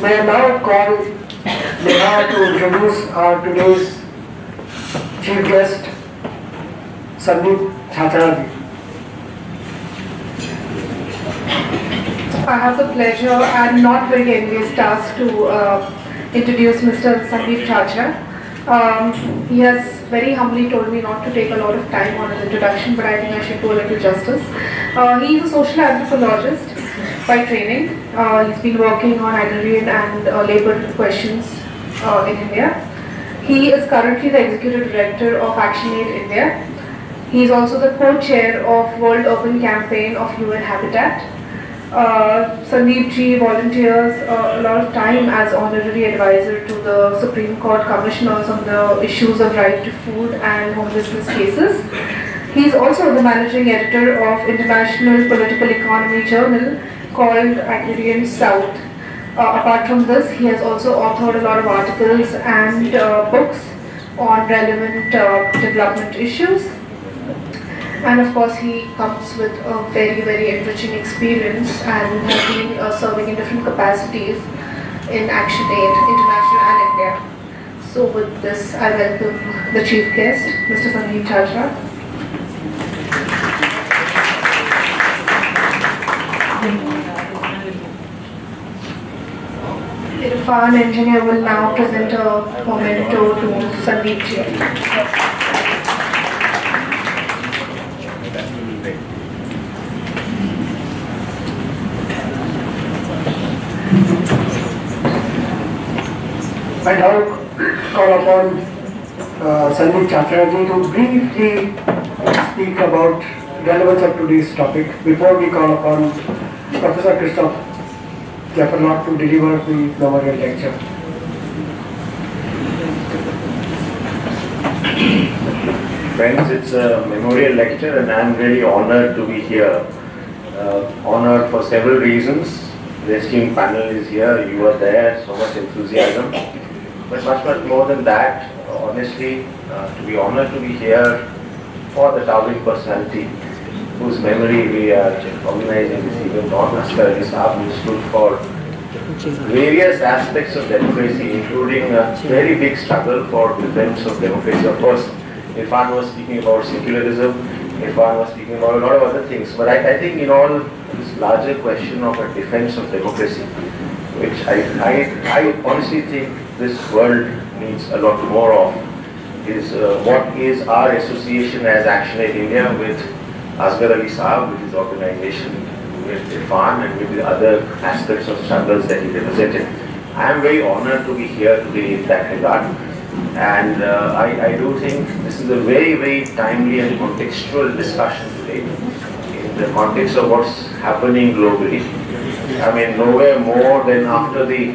May I now call Neha to introduce our today's chief guest, Sandeep Chachra. I have the pleasure and not very envious task to introduce Mr. Sandeep Chachra. He has very humbly told me not to take a lot of time on his introduction, but I think I should do a little justice. He is a social anthropologist by training. He's been working on agrarian and labor questions in India. He is currently the executive director of ActionAid India. He is also the co-chair of World Urban Campaign of UN Habitat. Sandeep ji volunteers a lot of time as honorary advisor to the Supreme Court commissioners on the issues of right to food and homelessness cases. He is also the managing editor of International Political Economy journal called Agrarian South. Apart from this, he has also authored a lot of articles and books on relevant development issues. And of course, he comes with a very, very enriching experience and has been serving in different capacities in ActionAid, International and India. So with this, I welcome the chief guest, Mr. Sandeep Chachra. Irfan engineer will now present a memento to Sandeep ji. I now call upon Sandeep Chachra ji to briefly speak about relevance of today's topic before we call upon Professor Christophe Jaffrelot to deliver the memorial lecture. Friends, it's a memorial lecture and I'm really honored to be here. Honored for several reasons. The esteemed panel is here, you are there, so much enthusiasm. But much more than that, honestly, to be honored to be here for the towering personality whose memory we are organizing this event on, Dr.Asghar, who stood for various aspects of democracy, including a very big struggle for defense of democracy. Of course, Irfan was speaking about secularism, Irfan was speaking about a lot of other things, but I think in all this larger question of a defense of democracy, which I honestly think this world needs a lot more of, is what is our association as ActionAid India with Asghar Ali Sahab, with his organization, with Irfan and with the other aspects of struggles that he represented. I am very honored to be here today in that regard, and I do think this is a very, very timely and contextual discussion today in the context of what's happening globally. I mean, nowhere more than after the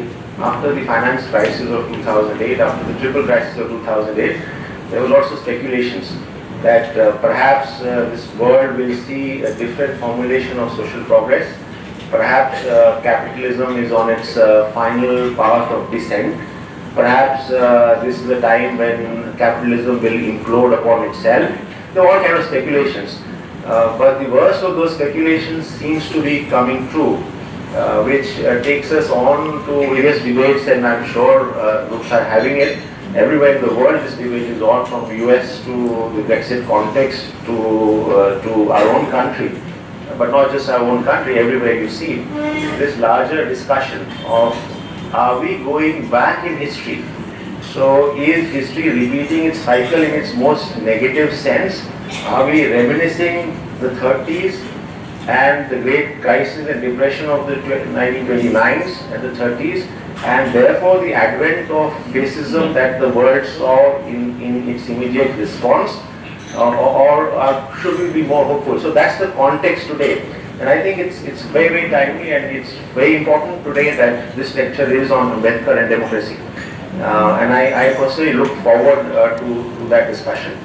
finance crisis of 2008, after the triple crisis of 2008, there were lots of speculations that perhaps this world will see a different formulation of social progress. Perhaps capitalism is on its final path of descent. Perhaps this is the time when capitalism will implode upon itself. There are all kinds of speculations. But the worst of those speculations seems to be coming true, which takes us on to various debates, and I'm sure groups are having it. Everywhere in the world this debate is on, from the US to the Brexit context to our own country. But not just our own country, everywhere you see this larger discussion of, are we going back in history? So is history repeating its cycle in its most negative sense? Are we reminiscing the 30s and the great crisis and depression of the 1929s and the 30s, and therefore the advent of fascism that the world saw in its immediate response, or should we be more hopeful? So that's the context today, and I think it's very, very timely, and it's very important today that this lecture is on AMBEDKAR and democracy, and I personally look forward to that discussion.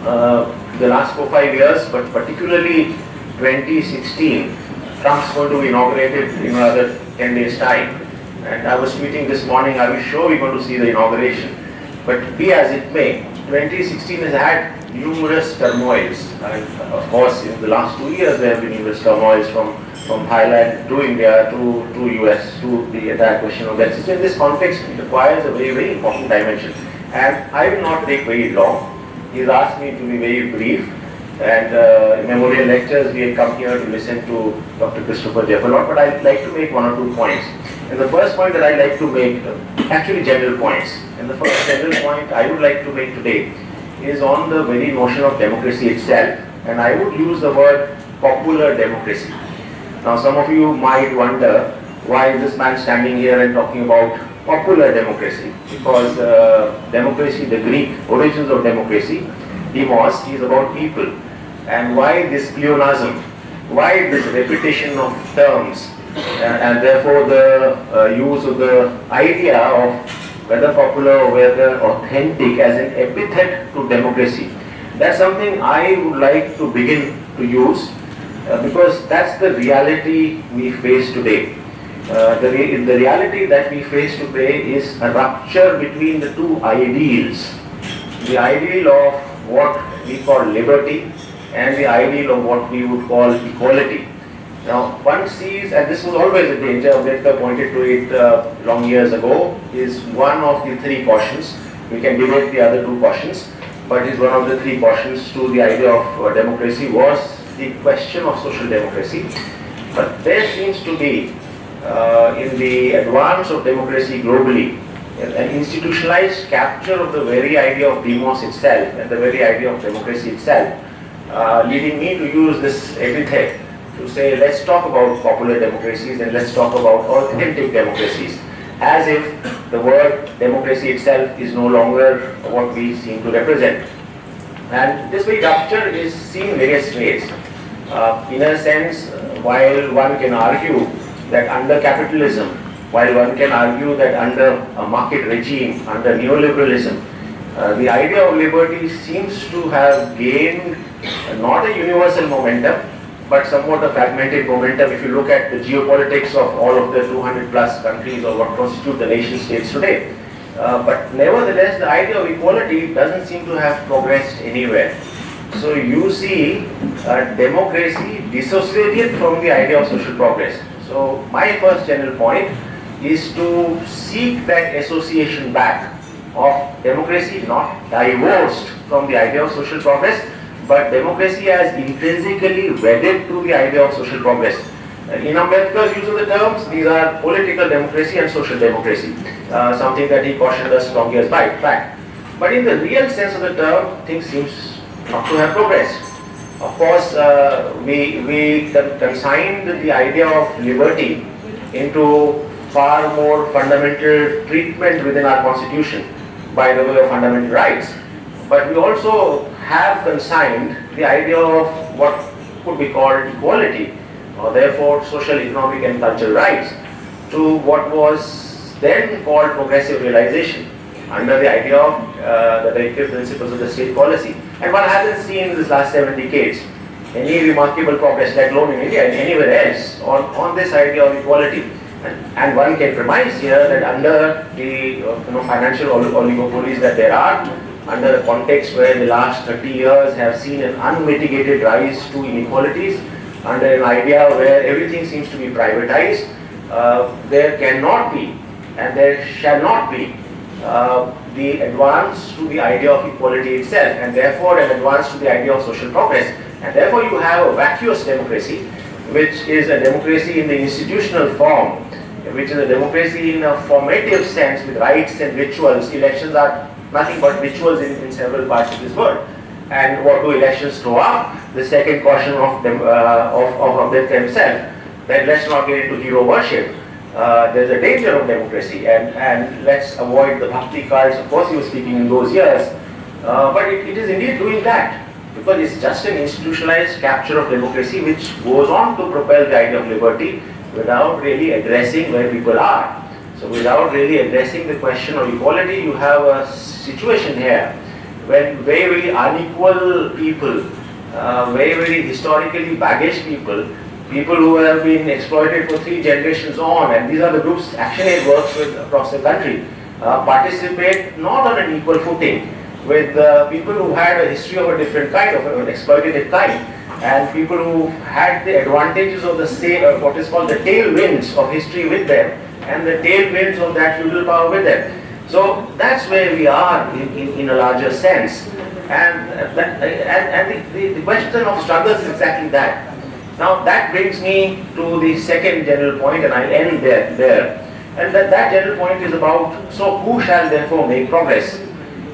The last 4-5 years, but particularly 2016, Trump's going to be inaugurated in another 10 days' time. And I was tweeting this morning, are we sure we're going to see the inauguration? But be as it may, 2016 has had numerous turmoils, and of course in the last 2 years there have been numerous turmoils from Thailand to India to US to the entire question of Brexit. So in this context it requires a very important dimension, and I will not take very long. He's asked me to be very brief, and in memorial lectures we have come here to listen to Dr. Christophe Jaffrelot, but I'd like to make one or two points. And the first point that I'd like to make, actually general points, and the first general point I would like to make today is on the very notion of democracy itself, and I would use the word popular democracy. Now some of you might wonder, why is this man standing here and talking about popular democracy? Because democracy, the Greek origins of democracy, demos, is about people. And why this pleonasm? Why this repetition of terms? And therefore the use of the idea of whether popular or whether authentic as an epithet to democracy. That's something I would like to begin to use because that's the reality we face today. The reality that we face today is a rupture between the two ideals. The ideal of what we call liberty and the ideal of what we would call equality. Now one sees, and this was always a danger, AMBEDKAR pointed to it long years ago, is one of the three cautions. We can debate the other two cautions, but is one of the three cautions to the idea of democracy was the question of social democracy. But there seems to be, in the advance of democracy globally, an institutionalized capture of the very idea of demos itself and the very idea of democracy itself, leading me to use this epithet to say, let's talk about popular democracies and let's talk about authentic democracies, as if the word democracy itself is no longer what we seem to represent. And this very rupture is seen in various ways. In a sense, while one can argue that under capitalism, while one can argue that under a market regime, under neoliberalism, the idea of liberty seems to have gained not a universal momentum, but somewhat a fragmented momentum if you look at the geopolitics of all of the 200 plus countries or what constitute the nation states today. But nevertheless, the idea of equality doesn't seem to have progressed anywhere. So you see democracy dissociated from the idea of social progress. So my first general point is to seek that association back of democracy not divorced from the idea of social progress, but democracy as intrinsically wedded to the idea of social progress. In Ambedkar's use of the terms, these are political democracy and social democracy, something that he cautioned us long years back, in fact. But in the real sense of the term, things seems not to have progressed. Of course, we consigned the idea of liberty into far more fundamental treatment within our constitution by the way of fundamental rights. But we also have consigned the idea of what could be called equality, or therefore social, economic and cultural rights, to what was then called progressive realization under the idea of the directive principles of the state policy. And one hasn't seen in this last 7 decades any remarkable progress, let alone in India and anywhere else, on this idea of equality. And one can premise here that under the financial oligopolies that there are, under a context where the last 30 years have seen an unmitigated rise to inequalities, under an idea where everything seems to be privatized, there cannot be and there shall not be the advance to the idea of equality itself, and therefore an advance to the idea of social progress. And therefore you have a vacuous democracy, which is a democracy in the institutional form, which is a democracy in a formative sense with rights and rituals. Elections are nothing but rituals in several parts of this world. And what do elections throw up? The second caution of Ambedkar himself, that let's not get into hero worship. There's a danger of democracy, and let's avoid the bhakti cards. Of course he was speaking in those years, but it is indeed doing that, because it's just an institutionalized capture of democracy which goes on to propel the idea of liberty without really addressing where people are. So without really addressing the question of equality, you have a situation here when very unequal people, very historically baggage people who have been exploited for 3 generations on, and these are the groups ActionAid works with across the country, participate not on an equal footing, with people who had a history of a different kind, of an exploitative kind, and people who had the advantages of what is called the tailwinds of history with them, and the tailwinds of that feudal power with them. So that's where we are in a larger sense. And the question of struggles is exactly that. Now that brings me to the second general point, and I'll end there. And that general point is about, so who shall therefore make progress?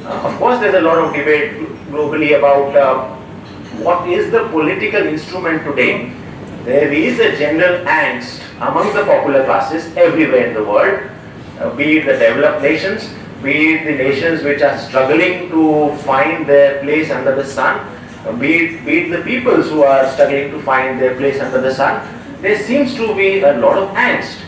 Of course, there's a lot of debate globally about what is the political instrument today. There is a general angst among the popular classes everywhere in the world, be it the developed nations, be it the nations which are struggling to find their place under the sun, be it the peoples who are struggling to find their place under the sun. There seems to be a lot of angst,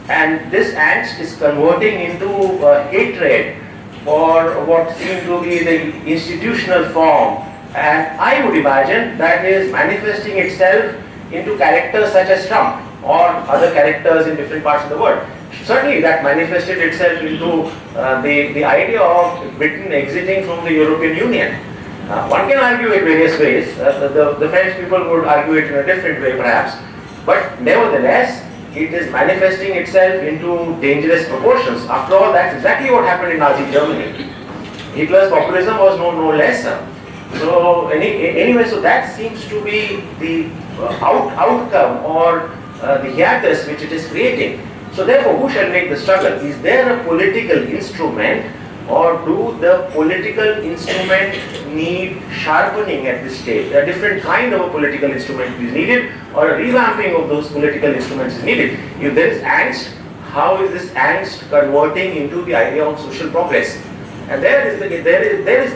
and this angst is converting into hatred for what seems to be the institutional form, and I would imagine that is manifesting itself into characters such as Trump or other characters in different parts of the world. Certainly that manifested itself into the idea of Britain exiting from the European Union. One can argue it various ways. The French people would argue it in a different way perhaps, but nevertheless it is manifesting itself into dangerous proportions. After all, that's exactly what happened in Nazi Germany. Hitler's populism was no less. So anyway, so that seems to be the outcome or the hiatus which it is creating. So therefore, who shall make the struggle? Is there a political instrument, or do the political instrument need sharpening at this stage? A different kind of a political instrument is needed, or a revamping of those political instruments is needed. If there is angst, how is this angst converting into the idea of social progress? And there is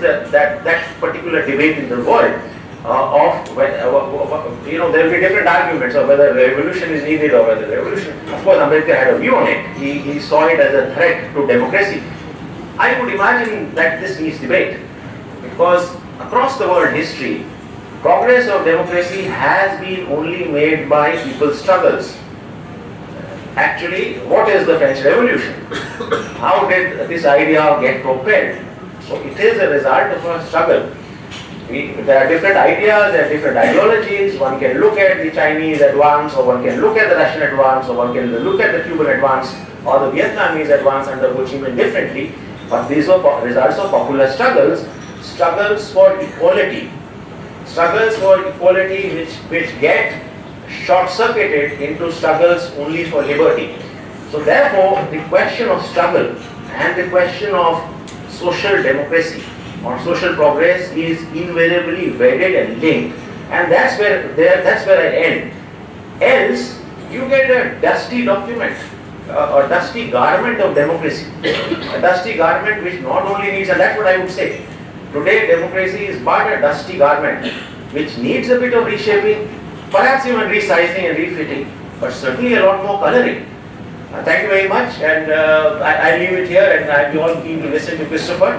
that particular debate in the world there will be different arguments of whether revolution is needed or whether revolution. Of course, Ambedkar had a view on it. He saw it as a threat to democracy. I would imagine that this needs debate, because across the world history, progress of democracy has been only made by people's struggles. Actually, what is the French Revolution? How did this idea get propelled? So it is a result of a struggle. There are different ideas, there are different ideologies. One can look at the Chinese advance, or one can look at the Russian advance, or one can look at the Cuban advance, or the Vietnamese advance under Ho Chi Minh differently. But these are results of popular struggles, struggles for equality, which get short-circuited into struggles only for liberty. So therefore, the question of struggle and the question of social democracy or social progress is invariably wedded and linked, and that's where I end. Else, you get a dusty document, a dusty garment of democracy, a dusty garment which not only needs, and that's what I would say, today democracy is but a dusty garment which needs a bit of reshaping, perhaps even resizing and refitting, but certainly a lot more coloring. Thank you very much, and I leave it here, and I'll be all keen to listen to Christopher.